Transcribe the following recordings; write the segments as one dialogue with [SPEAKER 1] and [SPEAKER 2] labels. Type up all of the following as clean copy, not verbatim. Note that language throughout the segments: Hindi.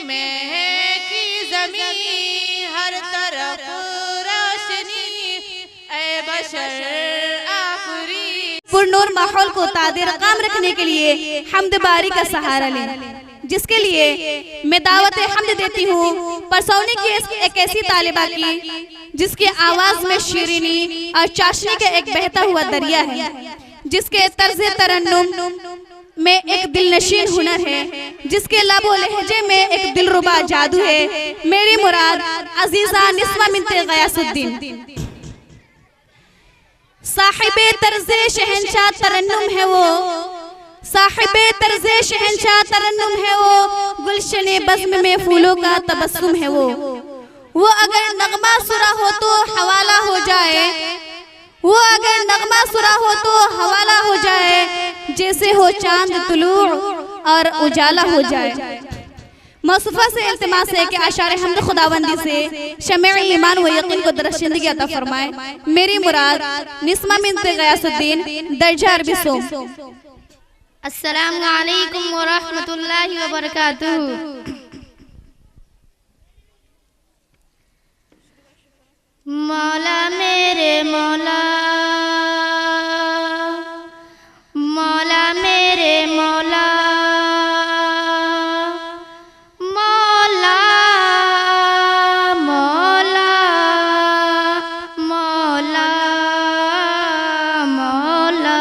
[SPEAKER 1] महकी ज़मीं हर तरफ रोशनी ऐ बशर आफरी।
[SPEAKER 2] पुरनूर माहौल को तादीर काम रखने के लिए हम्द बारी का सहारा लें, जिसके लिए मैं दावत हम्द देती हूँ परसौनी की एक ऐसी तालिबा की जिसकी आवाज में शीरीनी और चाशनी का एक बहता हुआ दरिया है, जिसके तर्ज तरन्नुम में एक दिलनशीन हुनर है, जिसके लबो लहजे में एक दिलरुबा जादू है। मेरी मुराद अजीजा निस्मा बिन्ते गयासुद्दीन। साहिबे तर्जे शहंशाह तरन्नुम है वो, साहिबे तर्जे शहंशाह तरन्नुम है वो, गुलशने बज़्म में फूलों का तबस्सुम है वो अगर नगमा सुरा हो तो हवाला हो जाए, वो अगर नगमा सुरा हो तो हवाला हो जाए, जैसे हो चांद तुलू और उजाला हो जाए। मौसूफा से इल्तिमास है कि आशार हम्द खुदावंदी से शमे ईमान व यकीन को दरअसल अता फरमाए। मेरी मुराद निस्मा बिन्ते गयासुद्दीन, दर्जा अरबी सोम।
[SPEAKER 3] अस्सलामु अलैकुम व रहमतुल्लाहि व बरकातुहू। मौला मेरे मौला, मौला मेरे मौला, मौला मौला मौला मौला,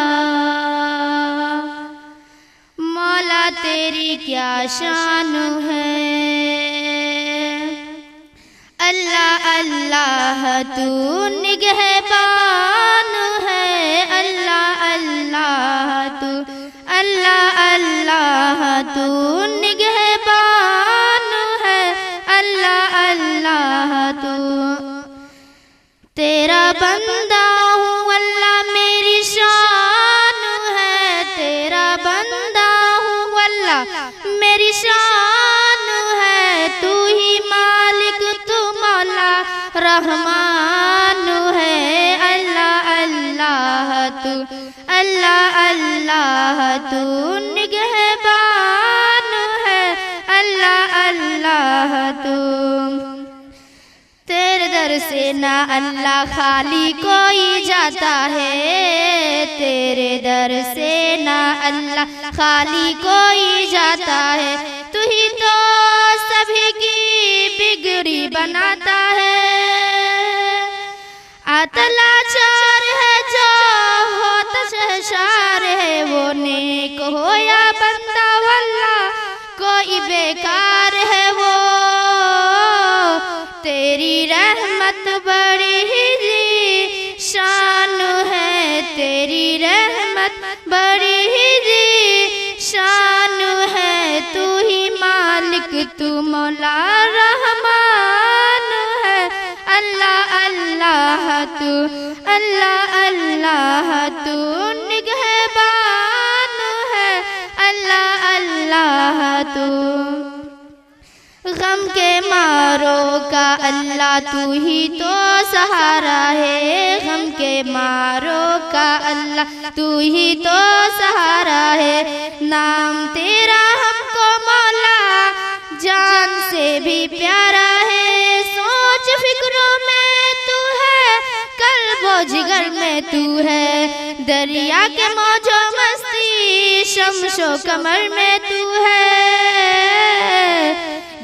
[SPEAKER 3] मौला तेरी क्या शान है। अल्लाह अल्लाह तू निगहबान है, अल्लाह अल्लाह तू, अल्लाह अल्लाह तू निगहबान है, अल्लाह अल्लाह तू। तेरा बंदा हूँ अल्लाह मेरी शान है, तेरा बंदा हूँ अल्लाह मेरी शान है। तू ही मालिक तू मौला रहमान है, अल्लाह अल्लाह तू, अल्लाह अल्लाह तू निगहबान है, अल्लाह अल्लाह तू। तेरे दर से ना अल्लाह खाली कोई जाता है, तेरे दर से ना अल्लाह खाली कोई जाता है। तू ही तो सभी की बिगड़ी बनाता है। आतला चार है जो होता शहशार है, वो नेक हो या बंदा वल्ला कोई बेकार है वो। तेरी रहमत बड़ी ही शान है, तेरी रहमत बड़ी ही शान है। तू ही मालिक तू मौला रहमान है, अल्लाह अल्लाह तू, अल्लाह अल्लाह तू निगहबान है, अल्लाह अल्लाह तू। गम के मारों का अल्लाह तू ही तो सहारा है, गम के मारों का अल्लाह तू ही तो सहारा है। नाम तेरा हमको मौला जान से भी प्यारा है। सोच फिक्रों में तू है, कल्बो जिगर में तू है, दरिया के मौजो मस्ती शमशो कमर में तू है।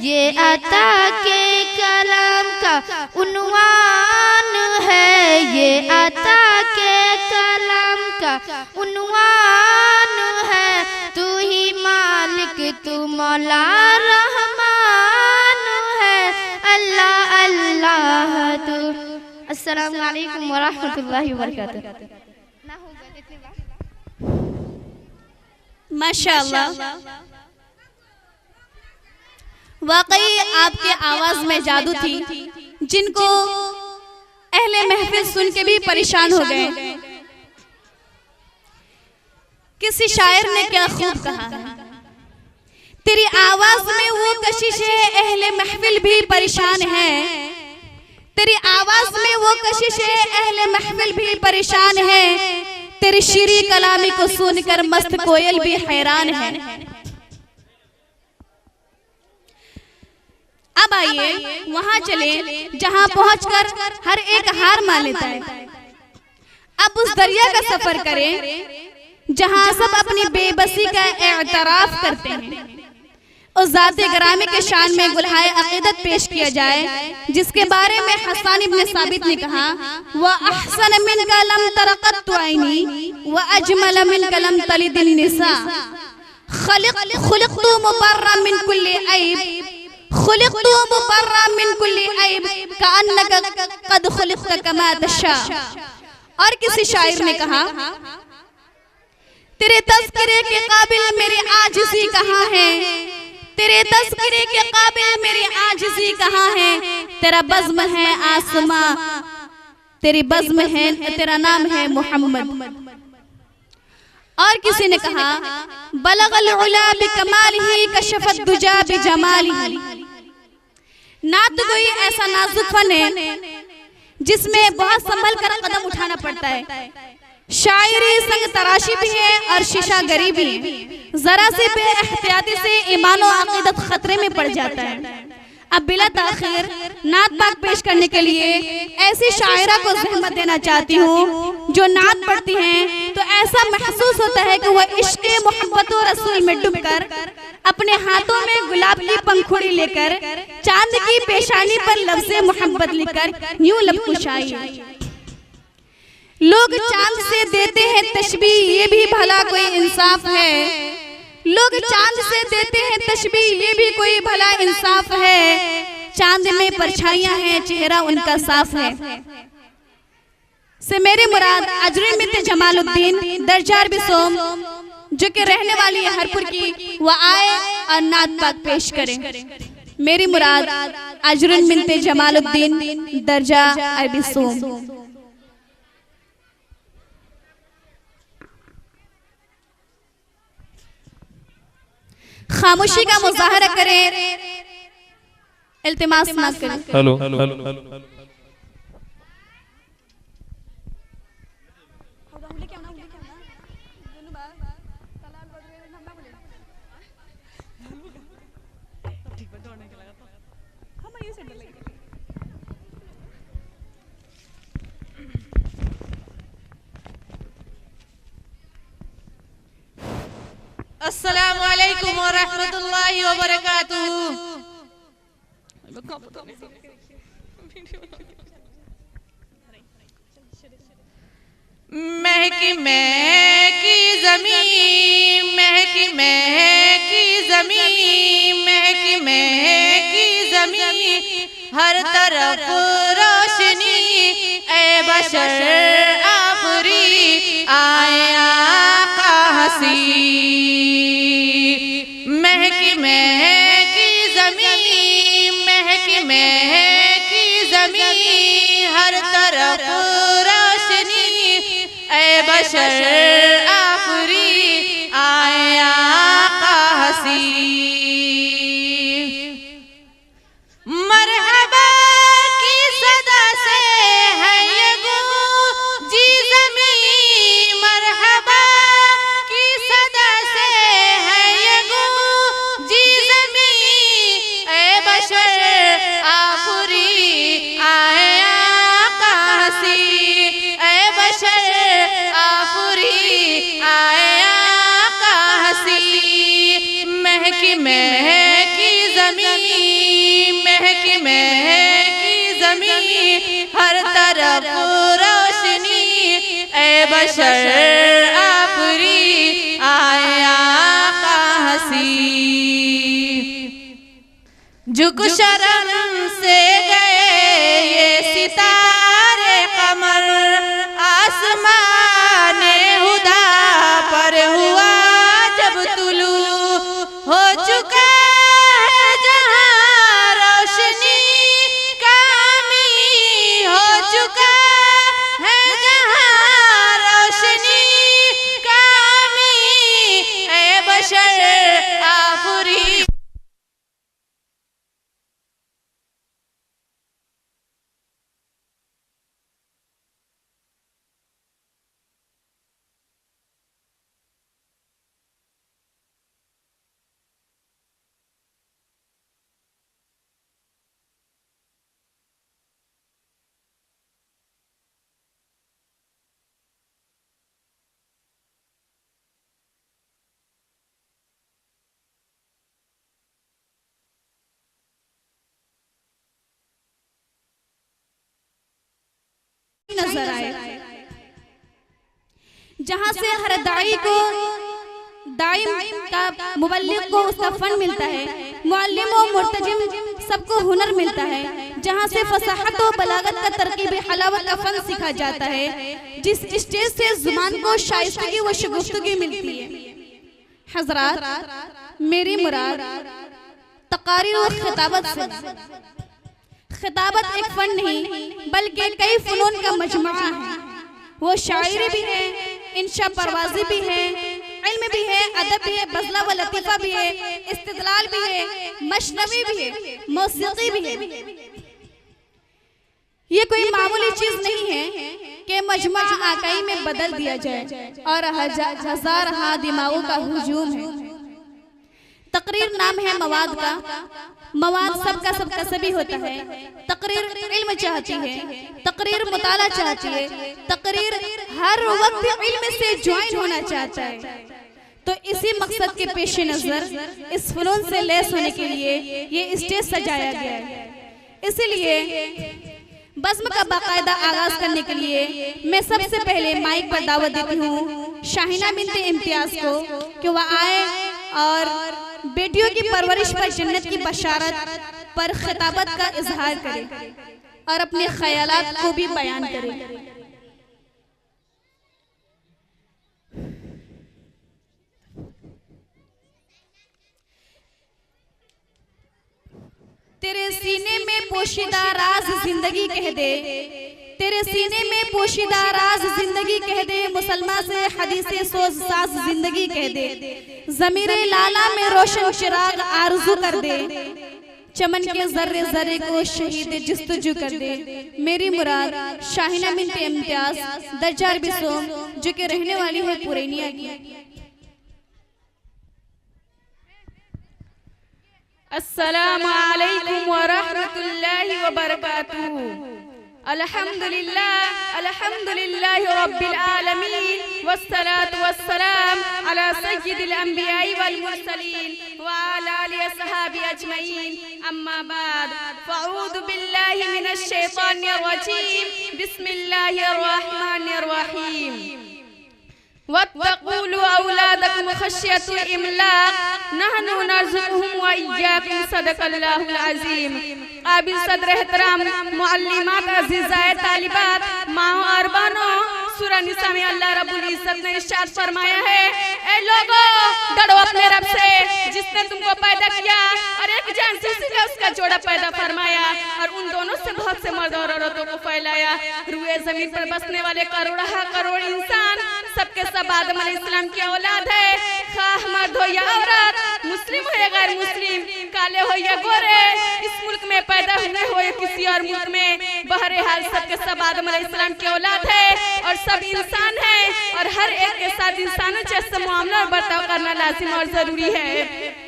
[SPEAKER 3] ये अता के कलाम का उन्वान है, ये अता के कलाम का उन्वान है। तू ही मालिक तू मौला रहमान है, अल्लाह अल्लाह तू। अस्सलामु अलैकुम व रहमतुल्लाहि व बरकातुहू।
[SPEAKER 2] माशाअल्लाह, वाकई आपके आवाज में जादू थी, जिनको अहले महफिल सुन के भी परेशान हो गए। किसी शायर ने क्या खूब कहा, तेरी आवाज में वो कशिश है अहले महफिल भी परेशान है। तेरी आवाज में वो कशिश है अहले महफिल भी परेशान है। तेरी शीरी कलामी को सुनकर मस्त कोयल भी हैरान है। आइए वहां चले जहां पहुंचकर हर एक हार मान लेता है। अब उस दरिया का सफर करें जहां सब अपनी बेबसी का एतराफ करते हैं। उस ज़ाते ग्रामी के शान में गुलहाए अक़ीदत पेश किया जाए, जिसके बारे में हसन इब्न साबित ने कहा, व अहसन मिन कलम तरक़त ऐनी व अजमल मिन कलम तलिदिन निसा खुलिक़तु मुबर्रा मिन कुल्ली ऐब खुलिक़तु मुबर्रा मिन कुल्ली ऐब कअन्नका क़द खुलिक़त कमा तशा। और किसी शायर ने कहा, तेरे तज़किरे के काबिल मेरी आजिज़ी कहाँ है, तेरे तज़किरे के काबिल मेरी आजिज़ी कहाँ है। तेरा बज़्म है आसमां, तेरी बज़्म है, तेरा नाम है मोहम्मद। और किसी ने कहा, बलगल उला बिकमालिही कशफत दुजा बिजमालिही। नात गोई ऐसा नाजुक फन है जिसमें बहुत संभल कर कदम उठाना पड़ता है। शायरी संग तराशी भी है और शीशा गरी भी है। जरा से बेएहतियाती से ईमान और अक़ीदत खतरे में पड़ जाता है। अब बिला ताखीर नात पाक पेश करने के लिए ऐसी शायरा को ज़हमत देना चाहती हूँ जो नात पढ़ती हैं तो ऐसा महसूस होता है कि वह इश्क़ मोहब्बत और रसूल में डूबकर अपने हाथों में गुलाब की पंखुड़ी लेकर चांद की पेशानी पर लफ्ज़े मोहब्बत लिखकर यूं लब कुशाई। लोग चांद से देते हैं तशबीह, ये भी भला कोई इंसाफ है। लोग चांद से देते हैं तशबीह, ये भी कोई भला इंसाफ है। चांद में परछाइयां हैं, चेहरा उनका साफ है। से मेरे मुराद अजरुन बिन्त जमालुद्दीन दरजार बिसोम जो कि रहने वाली है हरपुर की, वह आए और नात पाक पेश करें। मेरी मुराद अजरुन बिन्त जमालुद्दीन दरजा बिसोम। खामोशी का मुजाहरा करें, इल्तिमास ना करें।
[SPEAKER 4] हेलो
[SPEAKER 1] अस्सलामु अलैकुम व रहमतुल्लाहि व बरकातुहू। महकी महकी ज़मीं, महकी महकी ज़मीं, महकी महकी ज़मीं, हर तरफ रोशनी ए बशर आखरी आए आका हसी। महकी महकी ज़मीं, महकी महकी ज़मीं, हर तरफ रोशनी ए बशर आखरी आए आका हसी। मरहबा की सदा से है ये गूंजी ज़मीं, मरहबा की सदा से है ये गूंजी ज़मीं, ए बशर आखरी आए आका हसी, ए बशर आखरी आए आका हसी। महकी महकी ज़मीं, महकी महकी ज़मीं, हर तरफ रोशनी ए बशर आखरी आए आका हसी। झुक शर्म से गए ये सितारे कमर, आसमाने हुदा पर हुआ जब तुलू, हो चुका है जहां रोशनी का आमी, हो चुका है जहां रोशनी का आमी, ए बशर आखरी
[SPEAKER 2] नजर आए, जहां से हर दाई को का मुबल्लिग को उसका फन मिलता है, मुअल्लिम और मुर्तजिम सबको हुनर मिलता है, जहां से फसाहत और बलागत का तरकीब हलावत का फन सीखा जाता है, जिस स्टेज से जुबान को शाइस्तगी व शगुफ्तगी मिलती है। हजरात, मेरी मुराद तकारीर और खिताबत से, खिताबत एक फन नहीं बल्कि कई फनून का मजमुआ है। वो शायरी भी है, इंशा परवाजी भी है, इल्म भी है, अदब भी है, बज़ला व लतीफ़ा भी है, इस्तिदलाल भी है, मशनवी भी है, मौसीकी भी है। ये कोई मामूली चीज नहीं है कि मजमुआ आकाई में बदल दिया जाए और हजार हा दिमागों का हुजूम है। तकरीर नाम है मवाद का, मवाद सबका सब कसबी होता है। तकरीर इल्म चाहती है, तकरीर मुताला चाहती है, तकरीर हर वक्त इल्म से ज्वाइन होना चाहता है। तो इसी मकसद के पेश नजर इस फनून से लैस होने के लिए ये स्टेज सजाया गया है। इसीलिए बज़्म का बाकायदा आगाज करने के लिए मैं सबसे पहले माइक पर दावत देती हूँ शाहिना बिन्ते इम्तियाज को कि वह आए और बेटियों की परवरिश पर जन्नत की बशारत पर खिताबत का इजहार करे और अपने ख्यालात को भी बयान करे। तेरे सीने में पोशीदा राज जिंदगी कह दे, तेरे सीने में पोशीदा राज जिंदगी कह दे, मुसलमान से हदीसे सोज साज जिंदगी कह दे, ज़मीरे लाला में रोशन चिराग आरज़ू कर दे, चमन के जर्रे जर्रे को शहीद जिस्तजू कर दे। मेरी मुराद शाहिना बिन्ते इम्तियाज दरजार बिसोम जो कि रहने वाली है पुरैनिया की।
[SPEAKER 1] अस्सलामु अलैकुम व रहमतुल्लाहि व बरकातुहू। अल्हम्दुलिल्लाह अल्हम्दुलिल्लाहि रब्बिल आलमीन वस्सलातु वस्सलाम अला सय्यिदिल अंबिया'i वल मुरसलीन व अला आलिहि अस्हाबी अजमईन। अम्मा बाद फअऊज़ु बिल्लाहि मिनश शैतानिर रजीम। बिस्मिल्लाहिर रहमानिर रहीम। वत्तक़ूलू औलादकुम खश्यतुल इमलाक नहनु नर्ज़ुकुहुम व इय्याकुम सदक़ल्लाहुल अज़ीम। काबिल सदर एहतराम मुअल्लिमात अज़ीज़ाए तालिबात माओ और बहनों, सूरह निसा में अल्लाह रब्बुल इज़्ज़त ने इरशाद फरमाया है, ए लोगों डरो अपने रब से जिसने तुमको पैदा किया और एक जान से उसका जोड़ा पैदा फरमाया और उन दोनों से बहुत से मर्द और औरतों को फैलाया। रुए जमीन पर बसने वाले करोड़ इंसान सबके सब आदम अलैहिस्सलाम की औलाद है, खाह मर्द हो या औरत, मुस्लिम हो या गैर मुस्लिम, काले हो या गोरे, इस मुल्क में पैदा हुए हो या किसी और मुल्क में, बहरहाल सबके सब आदम अलैहिस्सलाम की औलाद है और सब इंसान है और हर एक के साथ इंसानों जैसा मामला और बर्ताव करना लाजिम और जरूरी है।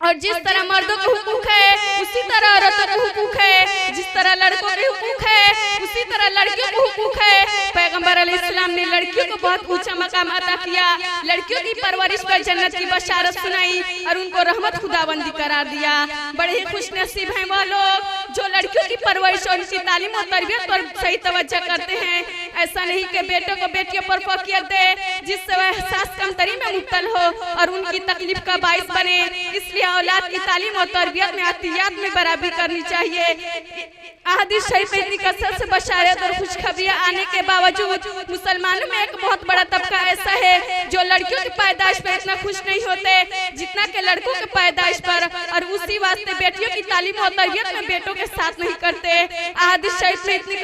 [SPEAKER 1] और जिस तरह मर्दों को हुकूक है उसी तरह औरतों को हुकूक है, जिस तरह लड़कों के हुकूक है उसी तरह लड़कियों को हुकूक है। पैगंबर अलैहिस्सलाम ने लड़कियों को बहुत ऊंचा मकाम अता किया, लड़कियों की परवरिश पर जन्नत की बशारत सुनाई और उनको रहमत खुदाबंदी करार दिया। बड़े ही खुश नसीब हैं वह लोग जो लड़कियों की परवरिश और उनकी तालीम और तरबियत पर सही तवज्जो करते हैं। ऐसा नहीं कि बेटों को बेटियों पर फौकियत दे जिससे वह एहसास कमतरी में मुब्तल हो और उनकी तकलीफ का बाइस बने। इसलिए औलाद की तालीम और तरबियत में अतियात में बराबरी करनी चाहिए। अहदीस शरीफ में इतनी कसरत से बशारत और खुशखबरियां आने के बावजूद मुसलमानों में एक बहुत बड़ा तबका ऐसा है जो लड़कियों की पैदाइश पर इतना खुश नहीं होते जितना के लड़कों के पैदाइश पर, और उसी वास्ते बेटियों की तालीम और तरबियत में बेटों के साथ नहीं करते। अहदीस शरीफ में इतनी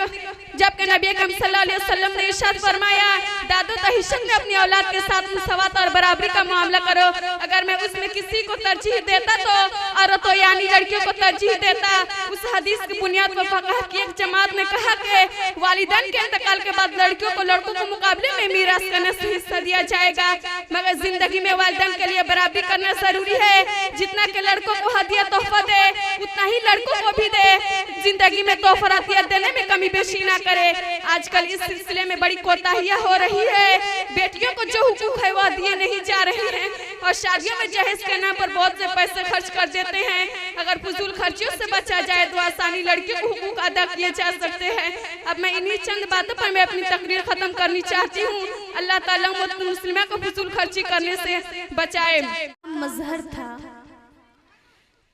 [SPEAKER 1] जबकि नबी अकरम सल्लल्लाहु अलैहि वसल्लम ने इरशाद फरमाया, दादो तहिशन में अपनी औलाद के साथ मुसावत और बराबरी का मामला करो। अगर मैं उसमें किसी को तरजीह देता तो औरतों यानी लड़कियों को तरजीह देता। उस हदीस की बुनियाद पर फक़ह की एक जमात ने कहा कि वालिदैन के इंतकाल के बाद लड़कियों को लड़कों के मुकाबले में मीरास का नस्ब हिस्सा दिया जाएगा, मगर जिंदगी में वालिदैन के लिए बराबरी करना जरूरी है। जितना के लड़कों को हदिया तोहफा दे उतना ही लड़कों को भी दे, जिंदगी में तोहफा हदिया देने में कमी बेशी ना करे। आजकल इस सिलसिले में बड़ी कोताहियां हो रही है, बेटियों को जो हुकूक है वह दिए नहीं जा रहे हैं। और शादियों में जहेज के नाम पर बहुत से पैसे खर्च कर देते हैं। अगर फजूल खर्चियों से बचा जाए तो आसानी लड़कियों को हुकूक अदा किए जा सकते हैं। अब मैं इन्हीं चंद बातों पर मैं अपनी तकरीर खत्म करनी चाहती हूँ। अल्लाह ताला मुस्लिमा को फजूल खर्ची करने से बचाए।
[SPEAKER 2] मजहर था,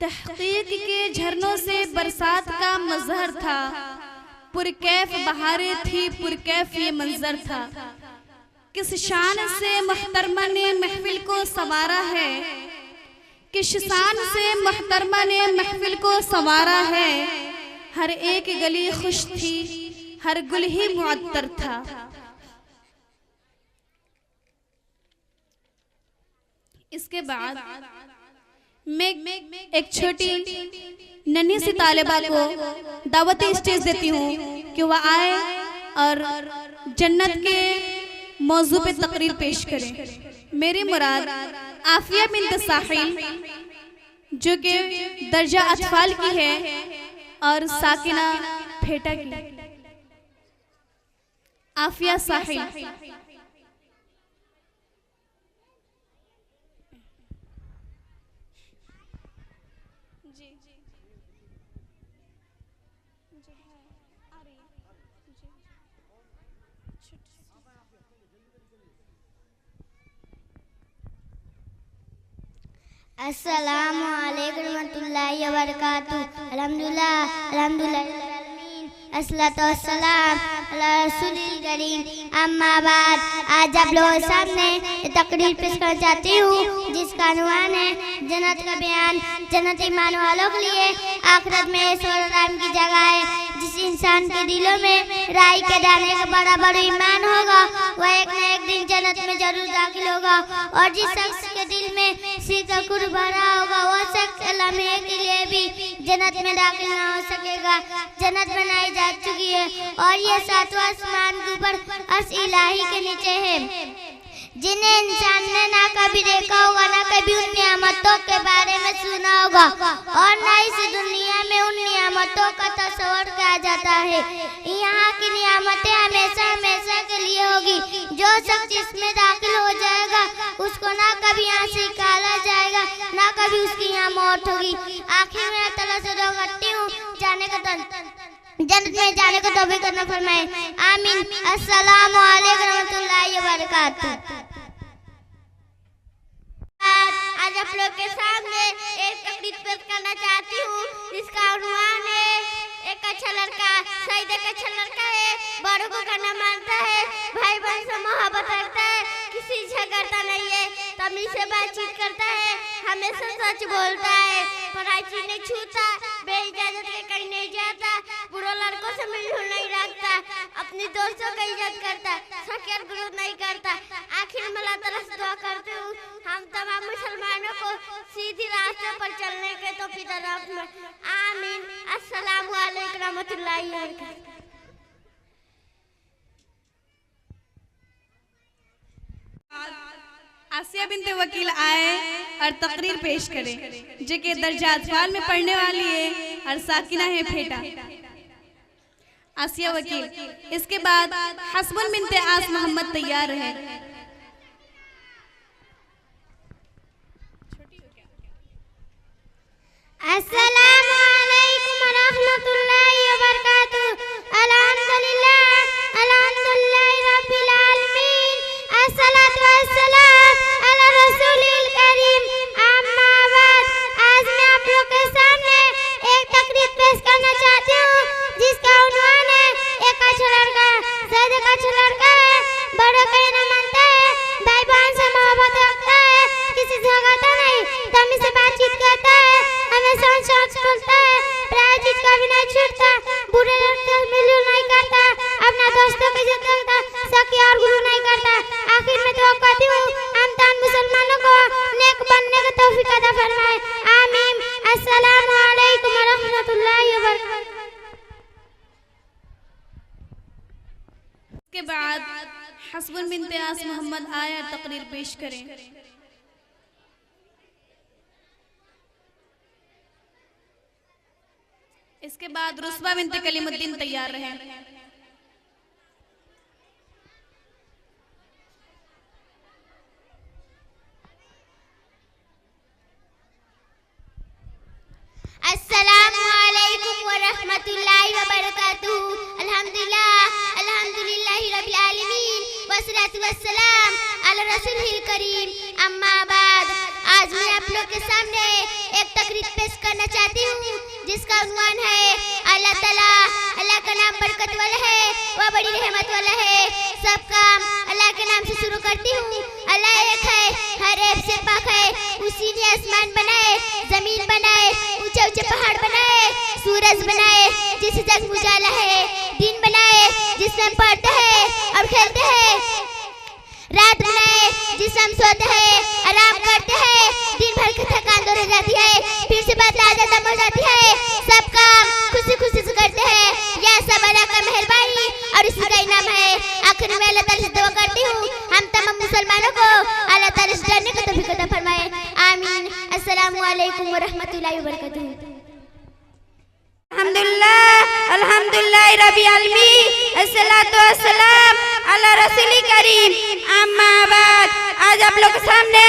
[SPEAKER 2] तहकीक के झरनों से बरसात का मजहर था, पुरकैफ बहारें थी, पुरकैफ ये मंजर था। किस शान से मोहतरमा ने महफिल को संवारा है, किस शान से मोहतरमा ने महफिल को संवारा है। हर एक गली खुश थी, हर गुल ही मुअत्तर था। इसके बाद मैं एक छोटी नन्ही सी तालिबा को दावती स्टेज देती हूँ कि वह आए और जन्नत के मौजू पे तकरीर पेश करें। मेरी मुराद आफिया बिन्त साहिल जो कि दर्जा अतफाल की है और साकिना फेटा की। आफिया साहिल।
[SPEAKER 3] अस्सलामु अलैकुम रहमतुल्लाहि व बरकातुहू। अल्हम्दुलिल्लाह अल्हम्दुलिल्लाह अस्सलातु वस्सलाम अला रसूलिल करीम। अम्मा बाद, आज आप लोगों के सामने तकरीर पेश करना चाहती हूँ जिसका अनुमान है जन्नत का बयान। जन्नत ईमान वालों के लिए आखिरत में ऐश्वर्य की जगह है। जिस इंसान के दिलों में राई के दाने का बड़ा बड़ा ईमान होगा वह एक न एक दिन जन्नत में जरूर दाखिल होगा। और जिस शख्स के दिल में सिककुर भरा होगा वह शख्स लम्हे के लिए भी जन्नत में दाखिल न हो सकेगा। जन्नत बनाई जा चुकी है और ये सातवां आसमान के ऊपर अर्श इलाही के नीचे है, जिन्हें इंसान ने ना कभी देखा होगा ना कभी उन नियामतों के बारे में सुना होगा और ना इस दुनिया में उन नियामतों का तस्वर किया जाता है। यहाँ की नियामतें हमेशा हमेशा के लिए होगी। जो शख्स इसमें दाखिल हो जाएगा उसको ना कभी यहाँ से निकाला जाएगा ना कभी उसकी यहाँ मौत होगी। आखिर में अल्लाह से दुआ करती हूँ जन्नत में जाने को तौफीक करना फरमाए। आमीन। अस्सलामु अलैकुम रहमतुल्लाहि व बरकातुहू। आज आप लोग के सामने एक तकरीर पेश करना चाहती हूँ जिसका उन्वान है एक अच्छा लड़का। सईद एक अच्छा लड़का है, बड़ों को करना मानता है, भाई बहन से मोहब्बत रखता है, किसी से करता नहीं है, तमीज से बातचीत करता है, हमेशा सच बोलता है, पराई चीज नहीं छूता, बेइज्जत के कहीं नहीं जाता, बुरे लड़कों से मिलजुल नहीं रखता, अपने दोस्तों की इज्जत करता, शकीर गुरु नहीं करता। आखिर में अल्लाह ताला से दुआ करती हूँ हम तमाम मुसलमानों को सीधी रास्ते पर चलने के तौफीक अता फरमाए। आमीन। अस्सलामु अलैकुम रहमतुल्लाहि व बरकातुहू।
[SPEAKER 2] आसिया बिन्त वकील आए और तकरीर पेश करें जो कि दर्जा अतफाल में पढ़ने वाली है और साकिना है फेटा। आसिया वकील। इसके बाद हसबुन बिन्त आस मोहम्मद तैयार है।
[SPEAKER 3] अस्सलामु अलैकुम रहमतुल्लाहि व बरकातुहू। अल्हम्दुलिल्लाह अल्हम्दुलिल्लाहि रब्बिल आलमीन। अस्सलातु वस्सलाम अला रसूलिल करीम। अम्मा बाद, आज मैं आप लोग के सामने एक तकरीर पेश करना चाहती हूँ जिसका उन्वान है एक अच्छा लड़का। सईद एक अच्छा लड़का है, बड़ों को न मानता है, भाई बहन से मोहब्बत रखता है, किसी से झगड़ता नहीं, तमीज से बातचीत करता है, हमेशा सच बोलता है, पराई चीज का भी नहीं छूटता, बुरे लोगों से मिलजुल नहीं करता, अपना दोस्तों की इज्जत करता, सखी और गुरु नहीं करता। आखिर में दुआ करती हूँ हम तमाम मुसलमानों को नेक बनने का तौफीक अता फरमाए। आमीन। अस्सलामु अलैकुम रहमतुल्लाहि व बरकातुहू।
[SPEAKER 2] के बाद हसबुन बिन्त आस मोहम्मद आया तकरीर पेश करें। इसके बाद रुस्बा बिन्त कलीमुद्दीन तैयार रहे।
[SPEAKER 3] रहमतुल्लाहि व बरकातुहू। अल्हम्दुलिल्लाह अल्हम्दुलिल्लाहि रब्बिल आलमीन वस्सलातु वस्सलाम अला रसूलिल करीम। अम्मा बाद, आज मैं आप लोग के सामने एक तकरीर पेश करना चाहती हूँ जिसका उन्वान है अल्लाह ताला। अल्लाह का नाम बरकत वाला है, वह बड़ी रहमत वाला है। सब काम अल्लाह के नाम से शुरू करती हूँ। अल्लाह एक है, हर ऐब से पाक है। उसी ने आसमान बनाए, जमीन बनाए, ऊंचे ऊंचे पहाड़ बनाए, सूरज बनाए जिसे जग उजाला है, दिन बनाए जिसमें हम पढ़ते हैं और खेलते हैं, रात बनाए जिसमें हम सोते हैं, आराम करते हैं, दिन भर की थकान दूर हो जाती है, फिर से बात ताजा दम हो जाती है। सब काम खुशी खुशी से करते हैं। यह सब अल्लाह का मेहरबानी और इसी का इनाम है। आखिर में अल्लाह ताला से दुआ करती हूँ हम तमाम मुसलमानों को अल्लाह ताला से डरने को तौफीक अता फरमाए। आमीन। अस्सलामु अलैकुम व रहमतुल्लाहि व बरकातुहू।
[SPEAKER 2] अल्हम्दुलिल्लाह रब्बिल आलमीन अस्सलातु वस्सलाम अला रसूलिल करीम। अम्मा बाद, आज आप लोग के सामने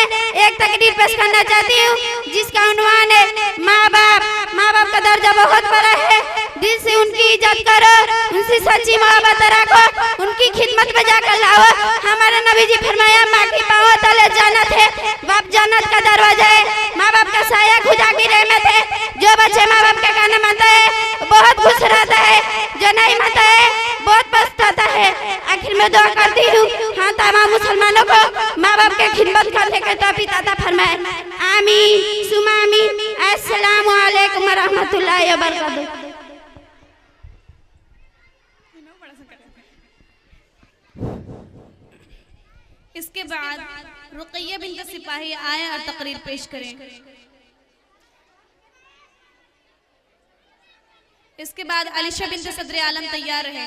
[SPEAKER 2] एक तकरीर पेश करना चाहती हूँ जिसका उन्वान है माँ बाप। माँ बाप का दर्जा बहुत बड़ा है। दिल से उनकी इज्जत करो, उनसे सच्ची मोहब्बत रखो, उनकी खिदमत में जाकर लाओ। हमारे नबी जी फरमाया माँ की पाँव तले जन्नत है, बाप जन्नत का दरवाजा है। माँ बाप का साया खुदा की रहमत है। जो बच्चे माँ बाप का कहना मानता है बहुत खुश रहता है, जो नहीं मानता है बहुत पछताता है। आखिर में दुआ करती हूँ हाँ तमाम मुसलमानों को माँ बाप के खिदमत करने के तौफीक अता फरमाए। आमीन सुमा आमीन। अस्सलामु अलैकुम व रहमतुल्लाहि व बरकातुहू।
[SPEAKER 1] इसके बाद रुक़ैया बिन्त सिपाही आए और तकरीर पेश करें। इसके बाद अलीशा बिन्त सदर आलम तैयार है।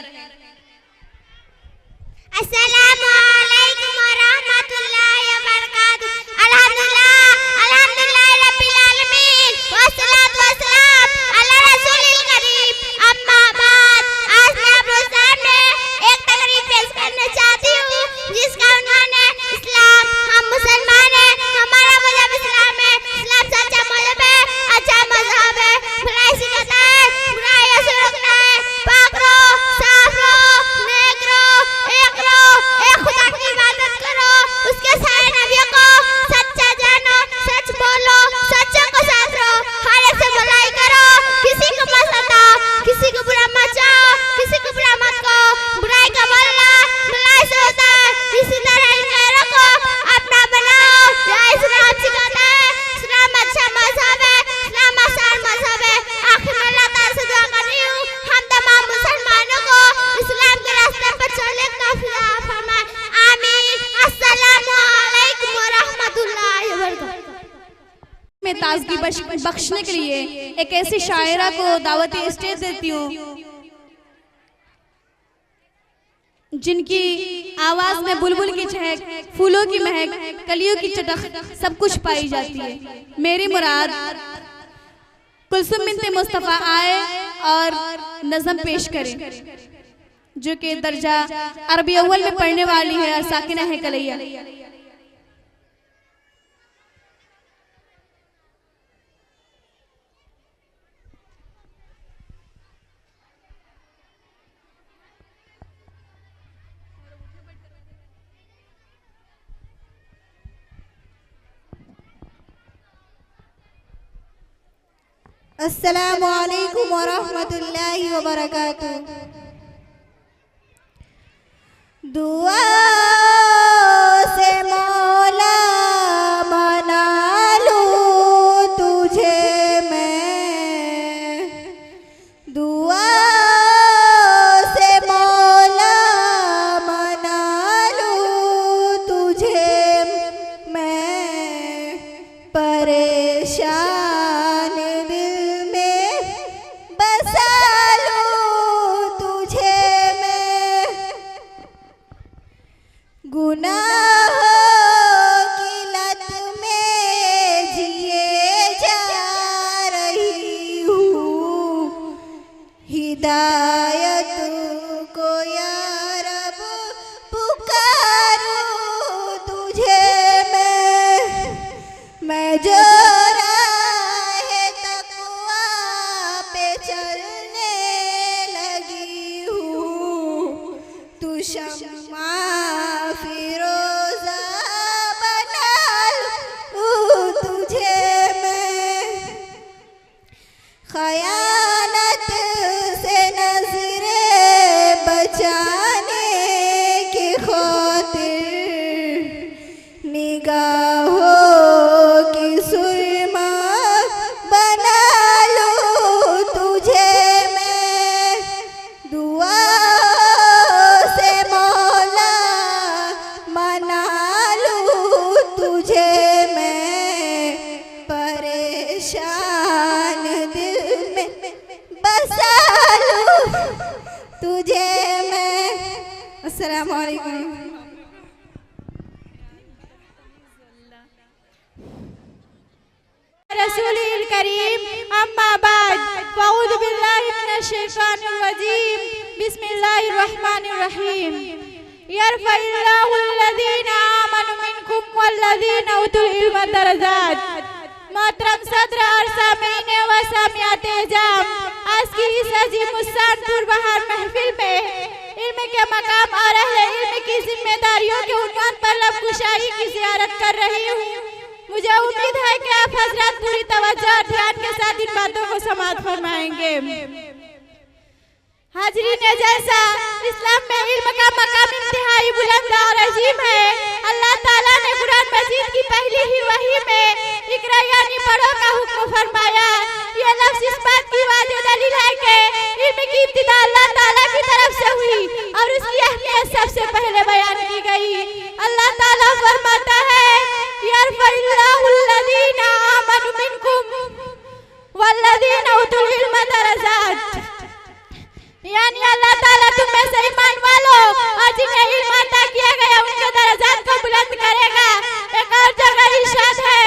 [SPEAKER 3] अस्सलामु अलैकुम व रहमतुल्लाहि व बरकातुहू। अल्हम्दुलिल्लाह अल्हम्दुलिल्लाहि रब्बिल आलमीन वस्सलातु वस्सलाम अला रसूलिल करीम। अम्मा बाद, आज मैं आप लोगों के सामने एक तकरीर पेश करना चाहती हूँ जिसका उन्वान है इस्लाम। हम मुसलमान हैं, हमारा मजहब इस्लाम है। इस्लाम सच्चा मजहब है, अच्छा मजहब है। बुराई सिखाता है, बुराइयों से रोकता है। पाक रहो, साफ रहो, नेक रहो, एक खुदा की इबादत करो, उसके सारे नबियों को सच्चा जानो, सच बोलो, सच्चों को साथ रहो, हर एक से भलाई करो, किसी को मत सताओ, किसी को बुरा मत चाहो, किसी को बुरा मत कहो। बुराई का बदला भलाई से होता है। इसी तरह इन गैरों को अपना बनाओ। यह इस्लाम सिखाता है। इस्लाम अच्छा मजहब है, इस्लाम आसान मजहब है। आखिर में अल्लाह ताला से दुआ कर रही हूँ हम तमाम मुसलमानों को इस्लाम के रास्ते पर चलने का तौफीक अता फरमाए। आमीन। अस्सलामु अलैकुम व रहमतुल्लाहि व बरकातुहू।
[SPEAKER 1] मैं ताजगी बख्शने के लिए एक ऐसी शायरा को दावती स्टेज देती हूँ जिनकी आवाज में बुलबुल की चहक, फूलों की महक, कलियों की चटक सब कुछ पाई जाती है। मेरी मुराद कुलसुम बिन्त मुस्तफा आए और नज़म पेश करें जो कि दर्जा अरबी अव्वल में पढ़ने वाली है और साकिना है कलैया।
[SPEAKER 2] अस्सलामु अलैकुम व रहमतुल्लाहि व बरकातुहू। दुआ से मौला बना लूं तुझे मैं, दुआ से मौला बना लूं तुझे मैं, परेशान दिल में बसा लूं तुझे मैं, गुनाहों की लत में जिए जा रही हूँ, हिदायत को या रब पुकारूं तुझे मैं जो राह तक़वा पे चलने
[SPEAKER 4] शम्मा फिरोजा बना लूं तुझे मैं, खयानत से नजरे बचाने की खातिर निगाहों की सुरमा बना लूं तुझे मैं, दुआ से मौला मना लूं तुझे मैं, परेशान दिल में बसा लूं तुझे मैं। अस्सलाम वालेकुम।
[SPEAKER 2] रसूलिल करीम अम्मा बाद फ़अऊज़ु बिल्लाहि मिनश शैतानिर रजीम बिस्मिल्लाहिर रहमानिर रहीम यरफ़इल्लाहु अल्लज़ीना आमनु मिनकुम वल्लज़ीना उतुल इल्म दरजात। मोहतरम सदर और सामीन व सामियात एजाम, आज की इस अजीम उस्सान पुरबहार महफिल में इल्म के मकाम और अहले इल्म की जिम्मेदारियों के उन्वान पर लबकुशाई की ज़ियारत कर रही हूँ। मुझे उम्मीद है कि आप हजरत पूरी तवज्जो और ध्यान के साथ इन बातों को समाअत फरमाएंगे। हाजरीन जैसा इस्लाम में इल्म का मकाम इंतहाई बुलंद और अजीम है। अल्लाह ताला ने कुरान मजीद की पहली ही वही में इकरा यानी पढ़ो का हुक्म फरमाया। ये लफ्ज़ इस बात की वाज़ेह दलील है कि इल्म की इब्तिदा अल्लाह ताला की तरफ से हुई और उसकी अहमियत सबसे पहले बयान की गई। अल्लाह ताला फरमाता है यरफ़इल्लाहु अल्लज़ीना आमनु मिनकुम वल्लज़ीना उतुल इल्म दरजात, यानी अल्लाह ताला तुम में से ईमान वालों और जिन्हें इल्म अता किया गया उनके दर्जात को बुलंद करेगा। एक और जगह इरशाद है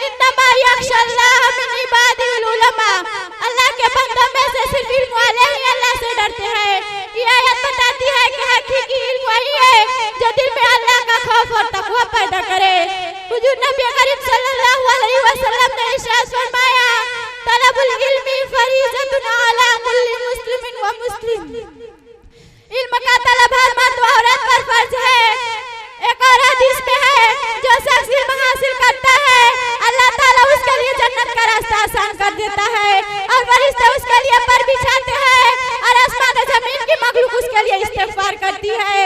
[SPEAKER 2] इन्नमा यख्शल्लाह मिन इबादिल उलमा, अल्लाह के बंदों में से सिर्फ इल्म वाले ही अल्लाह से डरते हैं। ये आयत बताती है कि हकीकी इल्म वही है जो दिल में अल्लाह का खौफ और तक़वा पैदा करे। हुजूर नबी करीम सल्लल्लाहु अलैहि वसल्लम ने इरशाद फरमाया तलबुल इल्मी फरीज़तुन अला कुल्ली मुस्लिमिन व मुस्लिम, इल्म का तलब हर मर्द व औरत पर फर्ज है। एक और हदीस में है जो शख्स इल्म हासिल करता है अल्लाह ताला उसके लिए जन्नत का रास्ता आसान कर देता है और फरिश्ते उसके लिए पर बिछाते हैं और आसमान जमीन की मखलूक उसके लिए इस्तिग़फ़ार करती है।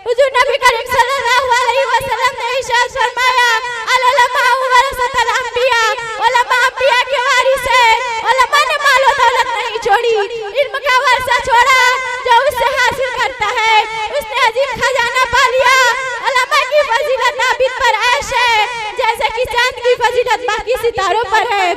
[SPEAKER 2] हुजूर नबी करीम सल्लल्लाहु अलैहि वसल्लम ने इरशाद फरमाया अल उलमा वरसतुल अंबिया, उलमा अंबिया के वारिस है। उलमा ने माल और दौलत नहीं छोड़ी, इल्म का वारसा छोड़ा जो उससे हासिल करता है उसने अजीम खजाना पा लिया। उलमा की फजीलत आबिद पर ऐश है जैसे कि चांद की फजीलत बाकी सितारों पर है।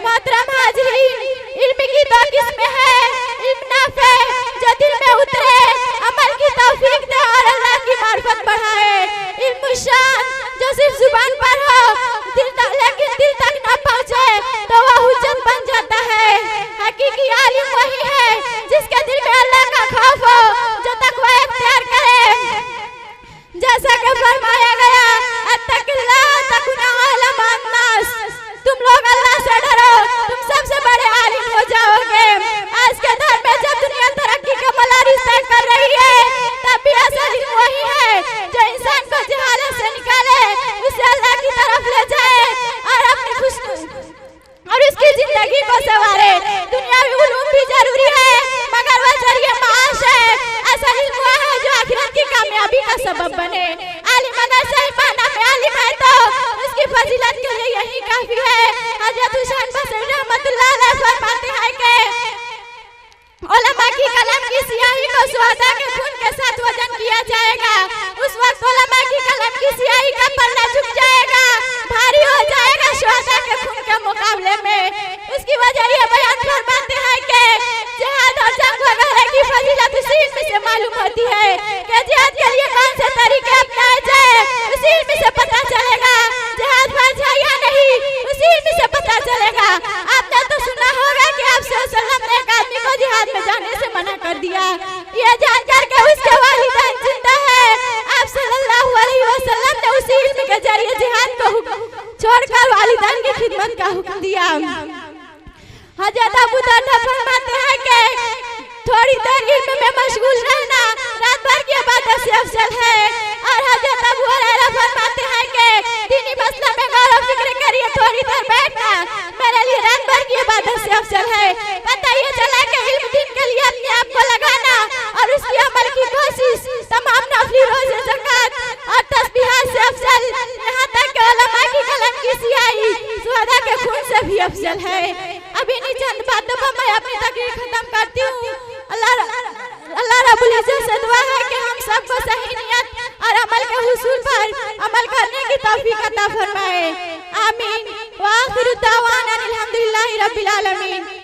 [SPEAKER 2] मोहतरम हाज़रीन, इल्म की दो किस्में हैं, इल्म नाफ़े जो दिल में उतरे, अमल की तौफीक दे और अल्लाह की मार्फत बढ़ाए, इल्म शान जो सिर्फ जुबान पर हो लेकिन दिल तक न पहुँचे तो वह हुज्जत बन जाता है। हकीकी आलिम वही है जिसके दिल में अल्लाह का खौफ हो, जो तक़वा इख्तियार करे। जैसा कि फरमाया गया अत्तक़िल्लाह तकुन आलम अन्नास, तुम लोग अल्लाह से डरो तुम सबसे बड़े आलिम हो जाओगे। आज के दौर में जब दुनिया तरक्की के मलारिस तय कर रही है तब भी असल इल्म वही है जो इंसान को जहालत से निकाले, उसे अल्लाह की तरफ ले जाए और अपनी और उसकी जिंदगी को संवारे। दुनियावी उलूम भी जरूरी है मगर वह जरिए माश है। असल इल्म वह है जो आखिरत की कामयाबी का सबब बने। आलिम अगर सही माना में आलिम है तो उसकी फजीलत के लिए यही काफी है। हज़रत हुसैन बसरी रहमतुल्लाह अलैह फरमाते हैं कि उलमा की कलम की स्याही को सुहदा के खून के साथ वजन किया जाएगा। उस वक्त उलमा की कलम की स्याही का पल्ला झुक जाएगा, भारी हो जाएगा शुहदा के खून के मुकाबले में। उसकी वजह ये बयान फरमाते हैं कि जिहाद और जंग वगैरह की फजीलत उसी इल्म से मालूम होती है कि जिहाद के लिए कौन से तरीके अपनाए जाए, उसी इल्म से पता चलेगा। जिहाद फर्ज है या नहीं, उसी इल्म से पता चलेगा। आपने तो सुना होगा कि आप सल्लल्लाहु अलैहि वसल्लम ने एक आदमी को जिहाद में जाने से मना कर दिया। ये जानकर के उसके वालिदैन जिंदा है, आप सल्लल्लाहु अलैहि वसल्लम ने उसी इल्म के जरिए जिहाद को छोड़कर वालिदैन की खिदमत का हुक्म दिया। हज़रत अबू दरदा फरमाते हैं कि थोड़ी देर इल्म में मशगूल रहना रात रात भर की इबादत से अफजल है। और हजरत अबू हुरैरा फरमाते हैं कि दीनी मसला में गौर और फिक्र करिए, थोड़ी देर बैठना मेरे लिए रात भर की इबादत से अफजल है। पता ये चला कि इल्म दीन के लिए अपने आप को लगाना और उसकी अमल की कोशिश तमाम नफली रोज़े, ज़कात और तस्बीहात से अफजल, यहाँ तक कि उलमा की कलम की सियाही शुहदा के खून से भी अफजल है। अब इन्हीं चंद बातों पर मैं अपनी तकरीर खत्म करती हूँ। अल्लाह रब्बुल इज्जत से दुआ है कि हम सबको सही नियत और अमल के हुसूल पर अमल करने की तौफीक अता फरमाए। आमीन। व आखिरु दावाना अनिल हम्दुलिल्लाहि रब्बिल आलमीन।